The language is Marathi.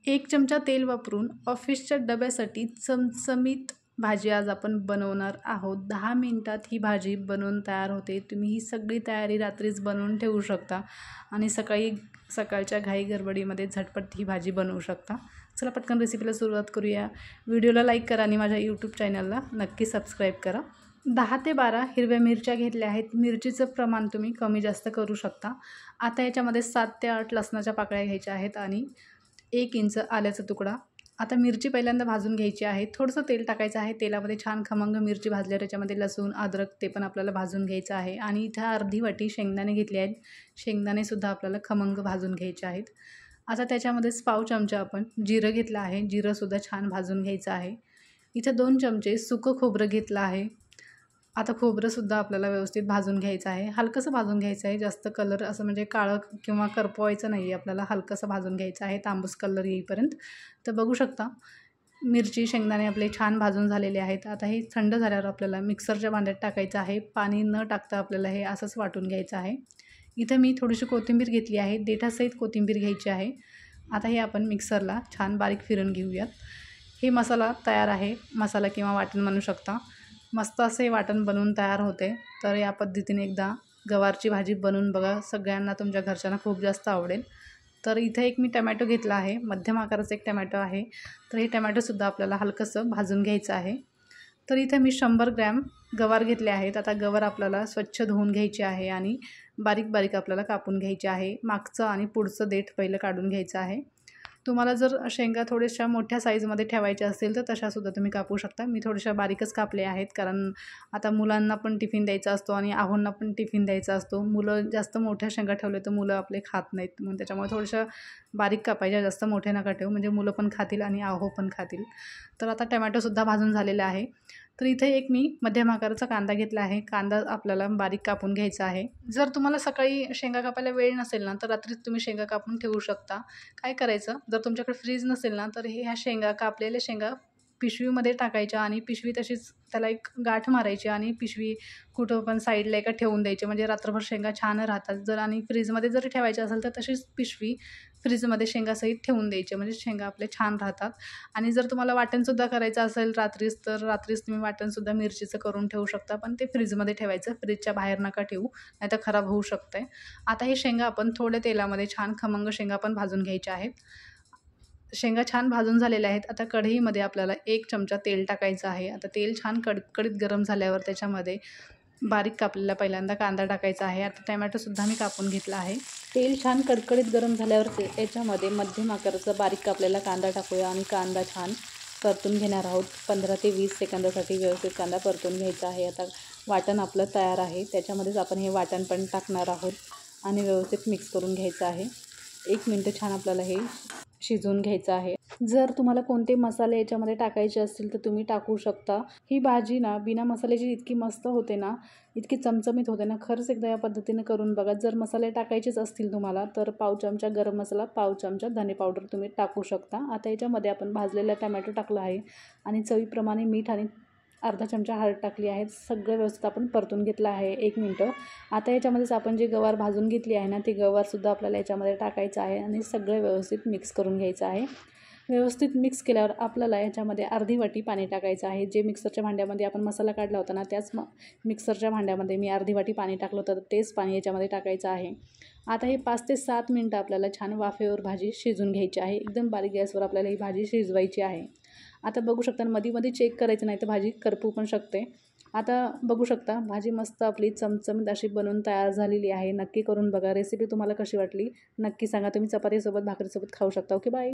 1 चमचा तेल वापरून ऑफिसच्या डब्यासाठी चमचमीत भाजी आज आपण बनवणार आहोत। 10 मिनिटात ही भाजी बनवून तयार होते। तुम्ही ही सगळी तयारी रात्रीच बनवून ठेवू शकता आणि सकाळच्या घाई गडबडीमध्ये झटपट ही भाजी बनवू शकता। चला पटकन रेसिपीला सुरुवात करूया। व्हिडिओला लाईक करा आणि माझ्या यूट्यूब चॅनलला नक्की सबस्क्राईब करा। 10 ते 12 हिरव्या मिरच्या घेतल्या आहेत। मिरचीचं प्रमाण तुम्ही कमी जास्त करू शकता। आता याच्यामध्ये 7 ते 8 लसणाच्या पाकळ्या घ्यायच्या आहेत आणि 1 इंच आल्याचा तुकडा। आता मिरची पहिल्यांदा भाजून घ्यायची आहे। थोडंसं तेल टाकायचं आहे। तेलामध्ये छान खमंग मिरची भाजल्यावर त्याच्यामध्ये लसूण, अद्रक ते पण आपल्याला भाजून घ्यायचं आहे आणि इथं अर्धी वाटी शेंगदाणे घेतले आहेत। शेंगदाणेसुद्धा आपल्याला खमंग भाजून घ्यायचे आहेत। आता त्याच्यामध्येच पाव चमचा आपण जिरं घेतलं आहे। जिरंसुद्धा छान भाजून घ्यायचं आहे। इथं 2 चमचे सुकं खोबरं घेतलं आहे। आता खोबरंसुद्धा आपल्याला व्यवस्थित भाजून घ्यायचं आहे। हलकंसं भाजून घ्यायचं आहे, जास्त कलर असं म्हणजे काळं किंवा करपवायचं नाही आहे। आपल्याला हलकंसं भाजून घ्यायचं आहे तांबूस कलर येईपर्यंत। तर बघू शकता मिरची, शेंगदाणे आपले छान भाजून झालेले आहेत। आता हे थंड झाल्यावर आपल्याला मिक्सरच्या भांड्यात टाकायचं आहे। पाणी न टाकता आपल्याला हे असंच वाटून घ्यायचं आहे। इथं मी थोडीशी कोथिंबीर घेतली आहे। देठासहित कोथिंबीर घ्यायची आहे। आता हे आपण मिक्सरला छान बारीक फिरून घेऊयात। हे मसाला तयार आहे। मसाला किंवा वाटण म्हणू शकता। मस्त असे वाटण बनवून तयार होते। तर या पद्धतीने एकदा गवारची भाजी बनवून बघा। सगळ्यांना तुमच्या घरच्यांना खूप जास्त आवडेल। तर इथे एक मी टमॅटो घेतला आहे। मध्यम आकाराचा एक टमॅटो आहे। तर हे टमॅटोसुद्धा आपल्याला हलकंसं भाजून घ्यायचं आहे। तर इथे मी 100 ग्रॅम गवार घेतले आहेत। आता गवार आपल्याला स्वच्छ धुवून घ्यायची आहे आणि बारीक बारीक आपल्याला कापून घ्यायचे आहे। मागचं आणि पुढचं देठ पहिलं काढून घ्यायचं आहे। तुम्हाला जर शेंगा थोड्याशा मोठ्या साईजमध्ये ठेवायच्या असतील तर तशासुद्धा तुम्ही कापू शकता। मी थोड्याशा बारीकच कापले आहेत, कारण आता मुलांना पण टिफिन द्यायचा असतो आणि आहोंना पण टिफिन द्यायचा असतो। मुलं जास्त मोठ्या शेंगा ठेवले तर मुलं आपले खात नाहीत, मग त्याच्यामुळे थोड्याशा बारीक कापायच्या, जास्त मोठे नका ठेवू, म्हणजे मुलं पण खातील आणि आहो पण खातील। तर आता टमॅटोसुद्धा भाजून झालेला आहे। तर इथे एक मी मध्यम आकाराचा कांदा घेतला आहे। कांदा आपल्याला बारीक कापून घ्यायचा आहे। जर तुम्हाला सकाळी शेंगा कापायला वेळ नसेल ना तर रात्रीच तुम्ही शेंगा कापून ठेवू शकता। काय करायचं, जर तुमच्याकडे फ्रीज नसेल ना तर ह्या शेंगा, कापलेल्या शेंगा पिशवीमध्ये टाकायच्या आणि पिशवी तशीच त्याला एक गाठ मारायची आणि पिशवी कुठं पण साईडला एका ठेवून द्यायची, म्हणजे रात्रभर शेंगा छान राहतात। जर आणि फ्रीजमध्ये जरी ठेवायची असेल तर तशीच पिशवी फ्रीजमध्ये शेंगासहित ठेवून द्यायची, म्हणजे शेंगा आपले छान राहतात। आणि जर तुम्हाला वाटणसुद्धा करायचं असेल रात्रीच तर रात्रीच तुम्ही वाटणसुद्धा मिरचीचं करून ठेवू शकता, पण ते फ्रीजमध्ये ठेवायचं, फ्रीजच्या बाहेर नका ठेवू, नाहीतर खराब होऊ शकतं। आता हे शेंगा आपण थोड्या तेलामध्ये छान खमंग शेंगा पण भाजून घ्यायच्या आहेत। शेंगा छान भाजून झालेल्या आहेत। आता कढईमध्ये आपल्याला 1 चमचा तेल टाकायचं आहे। आता तेल छान कडकडीत गरम झाल्यावर त्याच्यामध्ये बारीक कापलेला पहिल्यांदा कांदा टाकायचा आहे। आता टमॅटोसुद्धा मी कापून घेतला आहे। तेल छान कडकडीत गरम झाल्यावर त्याच्यामध्ये मध्यम आकाराचा बारीक कापलेला कांदा टाकूया आणि कांदा छान परतून घेणार आहोत। 15 ते 20 सेकंदासाठी व्यवस्थित कांदा परतून घ्यायचा आहे। आता वाटण आपलं तयार आहे, त्याच्यामध्येच आपण हे वाटण पण टाकणार आहोत आणि व्यवस्थित मिक्स करून घ्यायचं आहे। 1 मिनिट छान आपल्याला हे शिजवून घ्यायचं आहे। जर तुम्हाला कोणते मसाले याच्यामध्ये टाकायचे असतील तर तुम्ही टाकू शकता। ही भाजी ना बिना मसाल्याची इतकी मस्त होते ना, इतकी चमचमीत होते ना, खरंच एकदा या पद्धतीने करून बघा। जर मसाले टाकायचेच असतील तुम्हाला तर पाव चमचा गरम मसाला, पाव चमचा धने पावडर तुम्ही टाकू शकता। आता याच्यामध्ये आपण भाजलेला टमॅटो टाकला आहे आणि चवीप्रमाणे मीठ आणि अर्धा चमचा हळद टाकली आहे। सगळं व्यवस्थित आपण परतून घेतलं आहे 1 मिनिट। आता याच्यामध्येच आपण जे गवार भाजून घेतली आहे ना, ती गवारसुद्धा आपल्याला याच्यामध्ये टाकायचं आहे आणि सगळं व्यवस्थित मिक्स करून घ्यायचं आहे। व्यवस्थित मिक्स केल्यावर आपल्याला याच्यामध्ये अर्धी वाटी पाणी टाकायचं आहे। जे मिक्सरच्या भांड्यामध्ये आपण मसाला काढला होता ना, त्याच मिक्सरच्या भांड्यामध्ये मी अर्धी वाटी पाणी टाकलं होतं, तर तेच पाणी याच्यामध्ये टाकायचं आहे। आता हे 5 ते 7 मिनिटं आपल्याला छान वाफेवर भाजी शिजून घ्यायची आहे। एकदम बारीक गॅसवर आपल्याला ही भाजी शिजवायची आहे। आता बघू शकता मध्ये चेक करायचं, नाही तर भाजी करपू पण शकते। आता बघू शकता भाजी मस्त आपली चमचमीत अशी बनवून तयार झालेली आहे। नक्की करून बघा। रेसिपी तुम्हाला कशी वाटली नक्की सांगा। तुम्ही चपातीसोबत, भाकरीसोबत खाऊ शकता। Okay, bye.